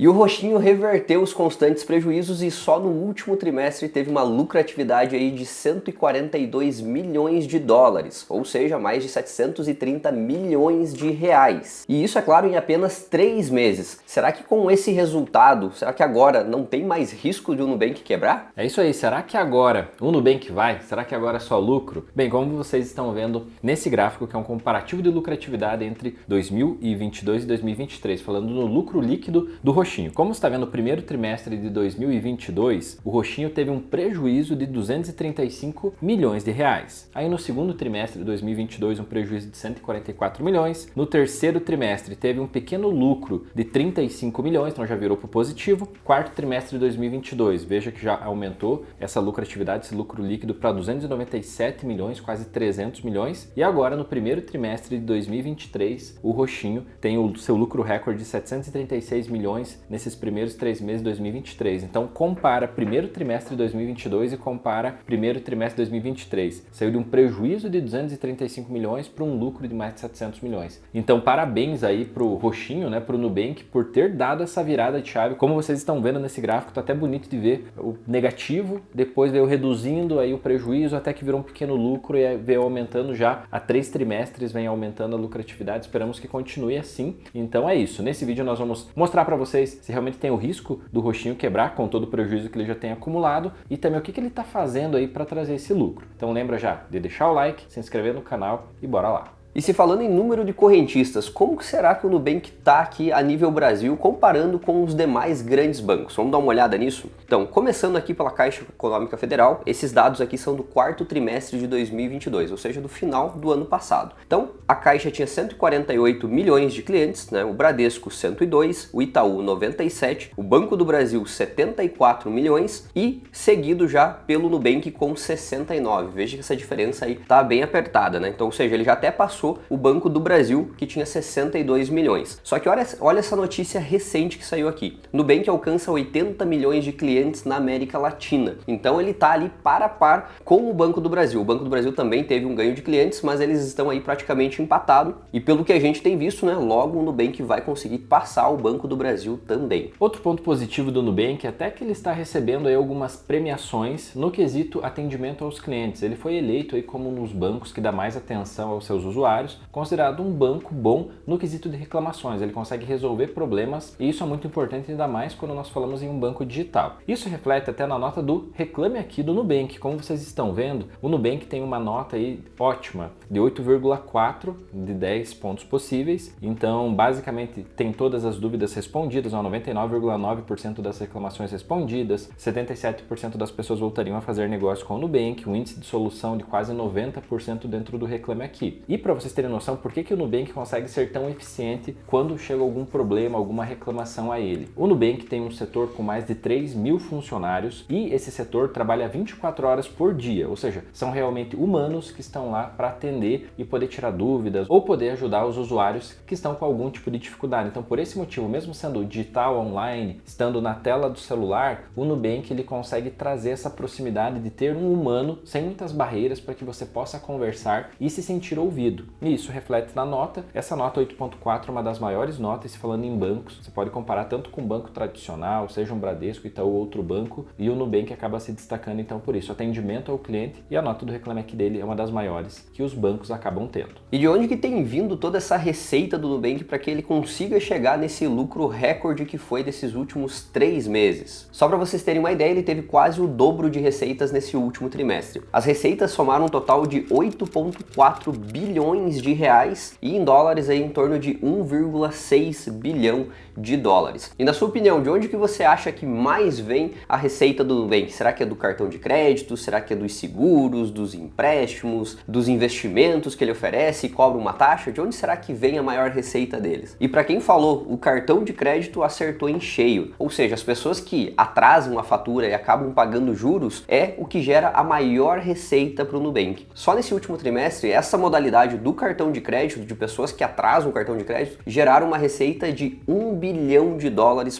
E o roxinho reverteu os constantes prejuízos e só no último trimestre teve uma lucratividade aí de 142 milhões de dólares, ou seja, mais de 730 milhões de reais. E isso, é claro, em apenas 3 meses. Será que com esse resultado, será que agora não tem mais risco de o Nubank quebrar? É isso aí, será que agora o Nubank vai? Será que agora é só lucro? Bem, como vocês estão vendo nesse gráfico, que é um comparativo de lucratividade entre 2022 e 2023, falando no lucro líquido do roxinho. Como você está vendo, no primeiro trimestre de 2022, o roxinho teve um prejuízo de 235 milhões de reais. Aí no segundo trimestre de 2022, um prejuízo de 144 milhões. No terceiro trimestre, teve um pequeno lucro de 35 milhões, então já virou para o positivo. Quarto trimestre de 2022, veja que já aumentou essa lucratividade, esse lucro líquido para 297 milhões, quase 300 milhões. E agora, no primeiro trimestre de 2023, o roxinho tem o seu lucro recorde de 736 milhões nesses primeiros 3 meses de 2023. Então compara primeiro trimestre de 2022 e compara primeiro trimestre de 2023. Saiu de um prejuízo de 235 milhões para um lucro de mais de 700 milhões. Então parabéns aí pro roxinho, né, pro Nubank, por ter dado essa virada de chave. Como vocês estão vendo nesse gráfico, tá até bonito de ver o negativo, depois veio reduzindo aí o prejuízo até que virou um pequeno lucro e veio aumentando já há 3 trimestres, vem aumentando a lucratividade. Esperamos que continue assim. Então é isso. Nesse vídeo nós vamos mostrar para vocês se realmente tem o risco do roxinho quebrar com todo o prejuízo que ele já tem acumulado e também o que ele está fazendo aí para trazer esse lucro. Então lembra já de deixar o like, se inscrever no canal e bora lá. E se falando em número de correntistas, como que será que o Nubank está aqui a nível Brasil comparando com os demais grandes bancos? Vamos dar uma olhada nisso? Então, começando aqui pela Caixa Econômica Federal, esses dados aqui são do quarto trimestre de 2022, ou seja, do final do ano passado. Então, a Caixa tinha 148 milhões de clientes, né? O Bradesco 102, o Itaú 97, o Banco do Brasil 74 milhões e seguido já pelo Nubank com 69. Veja que essa diferença aí tá bem apertada, né? Então, ou seja, ele já até passou o Banco do Brasil, que tinha 62 milhões. Só que olha essa notícia recente que saiu aqui. Nubank alcança 80 milhões de clientes na América Latina. Então ele está ali par a par com o Banco do Brasil. O Banco do Brasil também teve um ganho de clientes, mas eles estão aí praticamente empatados. E pelo que a gente tem visto, né, logo o Nubank vai conseguir passar o Banco do Brasil também. Outro ponto positivo do Nubank é até que ele está recebendo aí algumas premiações no quesito atendimento aos clientes. Ele foi eleito aí como um dos bancos que dá mais atenção aos seus usuários, considerado um banco bom no quesito de reclamações. Ele consegue resolver problemas e isso é muito importante, ainda mais quando nós falamos em um banco digital. Isso reflete até na nota do Reclame Aqui do Nubank. Como vocês estão vendo, o Nubank tem uma nota aí ótima de 8,4 de 10 pontos possíveis. Então, basicamente, tem todas as dúvidas respondidas, 99,9% das reclamações respondidas, 77% das pessoas voltariam a fazer negócio com o Nubank, um índice de solução de quase 90% dentro do Reclame Aqui. E para vocês terem noção por que o Nubank consegue ser tão eficiente quando chega algum problema, alguma reclamação a ele. O Nubank tem um setor com mais de 3 mil funcionários e esse setor trabalha 24 horas por dia, ou seja, são realmente humanos que estão lá para atender e poder tirar dúvidas ou poder ajudar os usuários que estão com algum tipo de dificuldade. Então, por esse motivo, mesmo sendo digital, online, estando na tela do celular, o Nubank ele consegue trazer essa proximidade de ter um humano sem muitas barreiras para que você possa conversar e se sentir ouvido. E isso reflete na nota. Essa nota 8.4 é uma das maiores notas, falando em bancos. Você pode comparar tanto com um banco tradicional, seja um Bradesco, Itaú ou outro banco, e o Nubank acaba se destacando então por isso. Atendimento ao cliente e a nota do Reclame Aqui dele é uma das maiores que os bancos acabam tendo. E de onde que tem vindo toda essa receita do Nubank para que ele consiga chegar nesse lucro recorde que foi desses últimos 3 meses? Só para vocês terem uma ideia, ele teve quase o dobro de receitas nesse último trimestre. As receitas somaram um total de 8,4 bilhões de reais e em dólares aí em torno de 1,6 bilhão de dólares. E na sua opinião, de onde que você acha que mais vem a receita do Nubank? Será que é do cartão de crédito? Será que é dos seguros, dos empréstimos, dos investimentos que ele oferece e cobra uma taxa? De onde será que vem a maior receita deles? E para quem falou, o cartão de crédito acertou em cheio. Ou seja, as pessoas que atrasam a fatura e acabam pagando juros é o que gera a maior receita para o Nubank. Só nesse último trimestre, essa modalidade do do cartão de crédito, de pessoas que atrasam o cartão de crédito, geraram uma receita de $1 bilhão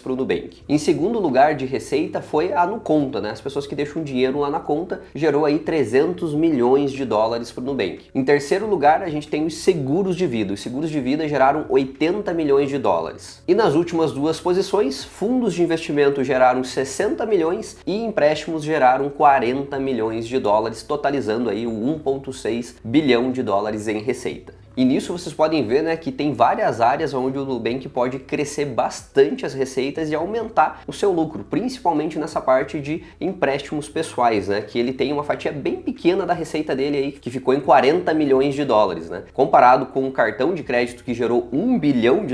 para o Nubank. Em segundo lugar de receita foi a NuConta, né? As pessoas que deixam dinheiro lá na conta, gerou aí $300 milhões para o Nubank. Em terceiro lugar, a gente tem os seguros de vida. Os seguros de vida geraram $80 milhões. E nas últimas duas posições, fundos de investimento geraram 60 milhões e empréstimos geraram $40 milhões, totalizando aí o $1,6 bilhão em receita. E nisso vocês podem ver, né, que tem várias áreas onde o Nubank pode crescer bastante as receitas e aumentar o seu lucro, principalmente nessa parte de empréstimos pessoais, né, que ele tem uma fatia bem pequena da receita dele aí, que ficou em $40 milhões, né. Comparado com o cartão de crédito que gerou $1 bilhão,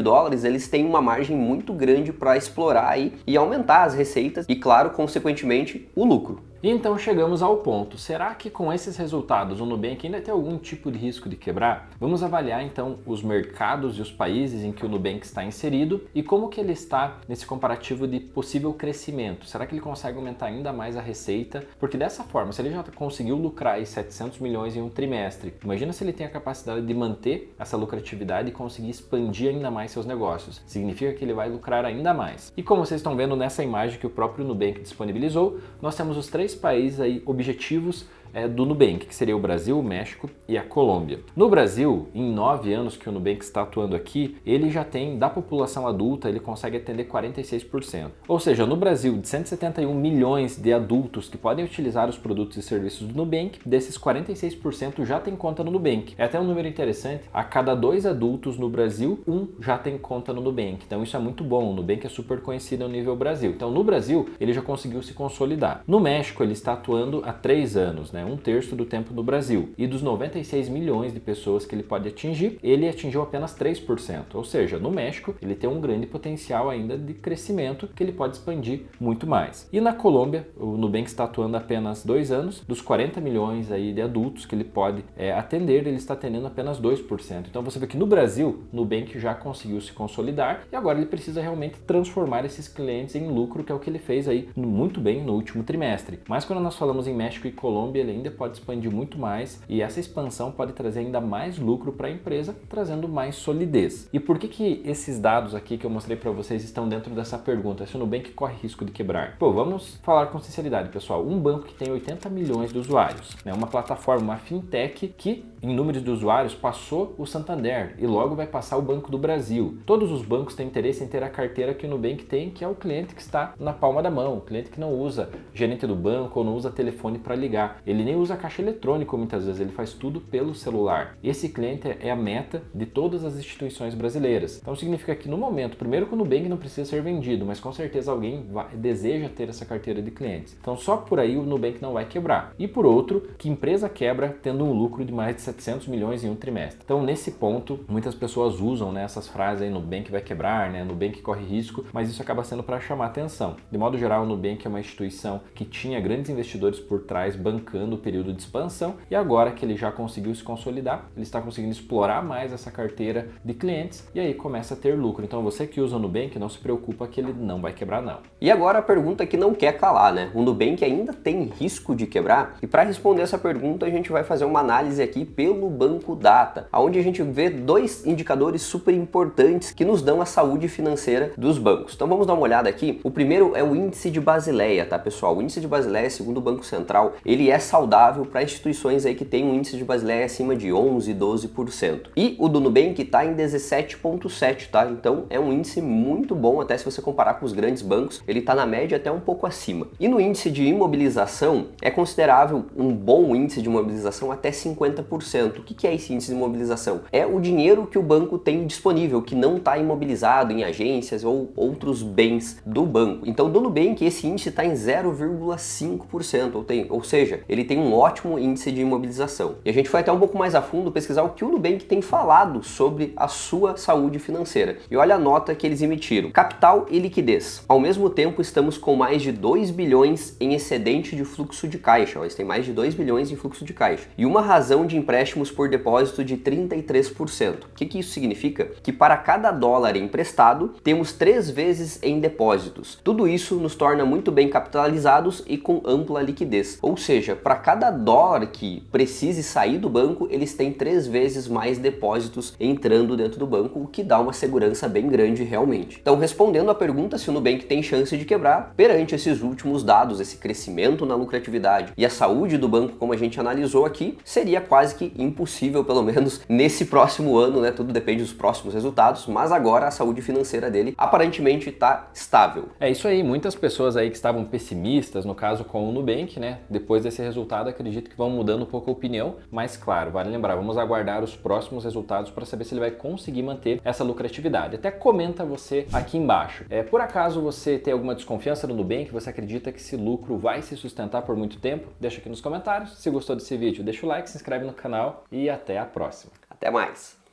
eles têm uma margem muito grande para explorar aí e aumentar as receitas e, claro, consequentemente, o lucro. E então chegamos ao ponto, será que com esses resultados o Nubank ainda tem algum tipo de risco de quebrar? Vamos avaliar então os mercados e os países em que o Nubank está inserido e como que ele está nesse comparativo de possível crescimento. Será que ele consegue aumentar ainda mais a receita? Porque dessa forma, se ele já conseguiu lucrar aí 700 milhões em um trimestre, imagina se ele tem a capacidade de manter essa lucratividade e conseguir expandir ainda mais seus negócios. Significa que ele vai lucrar ainda mais. E como vocês estão vendo nessa imagem que o próprio Nubank disponibilizou, nós temos os três países aí objetivos do Nubank, que seria o Brasil, o México e a Colômbia. No Brasil, em 9 anos que o Nubank está atuando aqui, ele já tem, da população adulta, ele consegue atender 46%. Ou seja, no Brasil, de 171 milhões de adultos que podem utilizar os produtos e serviços do Nubank, desses 46% já tem conta no Nubank. É até um número interessante, a cada 2 adultos no Brasil, 1 já tem conta no Nubank. Então isso é muito bom, o Nubank é super conhecido ao nível Brasil. Então no Brasil, ele já conseguiu se consolidar. No México, ele está atuando há 3 anos, né? 1/3 do tempo no Brasil. E dos 96 milhões de pessoas que ele pode atingir, ele atingiu apenas 3%. Ou seja, no México, ele tem um grande potencial ainda de crescimento que ele pode expandir muito mais. E na Colômbia, o Nubank está atuando há apenas 2 anos. Dos 40 milhões aí de adultos que ele pode atender, ele está atendendo apenas 2%. Então você vê que no Brasil, o Nubank já conseguiu se consolidar e agora ele precisa realmente transformar esses clientes em lucro, que é o que ele fez aí muito bem no último trimestre. Mas quando nós falamos em México e Colômbia, ele ainda pode expandir muito mais e essa expansão pode trazer ainda mais lucro para a empresa, trazendo mais solidez. E por que esses dados aqui que eu mostrei para vocês estão dentro dessa pergunta? Se o Nubank corre risco de quebrar? Pô, vamos falar com sinceridade, pessoal. Um banco que tem 80 milhões de usuários, né? Uma plataforma, uma fintech que em números de usuários passou o Santander e logo vai passar o Banco do Brasil. Todos os bancos têm interesse em ter a carteira que o Nubank tem, que é o cliente que está na palma da mão, o cliente que não usa gerente do banco ou não usa telefone para ligar. Ele nem usa caixa eletrônico muitas vezes, ele faz tudo pelo celular. Esse cliente é a meta de todas as instituições brasileiras. Então significa que no momento, primeiro que o Nubank não precisa ser vendido, mas com certeza alguém deseja ter essa carteira de clientes. Então só por aí o Nubank não vai quebrar. E por outro, que empresa quebra tendo um lucro de mais de 700 milhões em um trimestre? Então nesse ponto, muitas pessoas usam, né, essas frases aí, Nubank vai quebrar, né, Nubank corre risco, mas isso acaba sendo para chamar atenção. De modo geral, o Nubank é uma instituição que tinha grandes investidores por trás bancando o período de expansão e agora que ele já conseguiu se consolidar, ele está conseguindo explorar mais essa carteira de clientes e aí começa a ter lucro. Então você que usa o Nubank, não se preocupa que ele não vai quebrar não. E agora a pergunta que não quer calar, né? O Nubank ainda tem risco de quebrar? E para responder essa pergunta, a gente vai fazer uma análise aqui pelo Banco Data, onde a gente vê 2 indicadores super importantes que nos dão a saúde financeira dos bancos. Então vamos dar uma olhada aqui. O primeiro é o índice de Basileia, tá, pessoal? O índice de Basileia, segundo o Banco Central, ele é saudável para instituições aí que tem um índice de Basileia acima de 11, 12%. E o do Nubank está em 17,7, tá? Então é um índice muito bom, até se você comparar com os grandes bancos, ele está na média até um pouco acima. E no índice de imobilização, é considerável um bom índice de imobilização até 50%. O que é esse índice de imobilização? É o dinheiro que o banco tem disponível, que não está imobilizado em agências ou outros bens do banco. Então do Nubank esse índice está em 0,5%, ou seja, ele tem um ótimo índice de imobilização. E a gente foi até um pouco mais a fundo pesquisar o que o Nubank tem falado sobre a sua saúde financeira. E olha a nota que eles emitiram. Capital e liquidez. Ao mesmo tempo, estamos com mais de 2 bilhões em excedente de fluxo de caixa. Eles têm mais de 2 bilhões em fluxo de caixa. E uma razão de empréstimo empréstimos por depósito de 33%. O que isso significa? Que para cada dólar emprestado, temos 3 vezes em depósitos. Tudo isso nos torna muito bem capitalizados e com ampla liquidez. Ou seja, para cada dólar que precise sair do banco, eles têm 3 vezes mais depósitos entrando dentro do banco, o que dá uma segurança bem grande realmente. Então, respondendo à pergunta se o Nubank tem chance de quebrar, perante esses últimos dados, esse crescimento na lucratividade e a saúde do banco, como a gente analisou aqui, seria quase que impossível, pelo menos nesse próximo ano, né? Tudo depende dos próximos resultados, mas agora a saúde financeira dele aparentemente está estável. É isso aí, muitas pessoas aí que estavam pessimistas, no caso com o Nubank, né? Depois desse resultado, acredito que vão mudando um pouco a opinião, mas claro, vale lembrar, vamos aguardar os próximos resultados para saber se ele vai conseguir manter essa lucratividade. Até comenta você aqui embaixo. Por acaso você tem alguma desconfiança no Nubank, você acredita que esse lucro vai se sustentar por muito tempo? Deixa aqui nos comentários. Se gostou desse vídeo, deixa o like, se inscreve no canal e até a próxima. Até mais!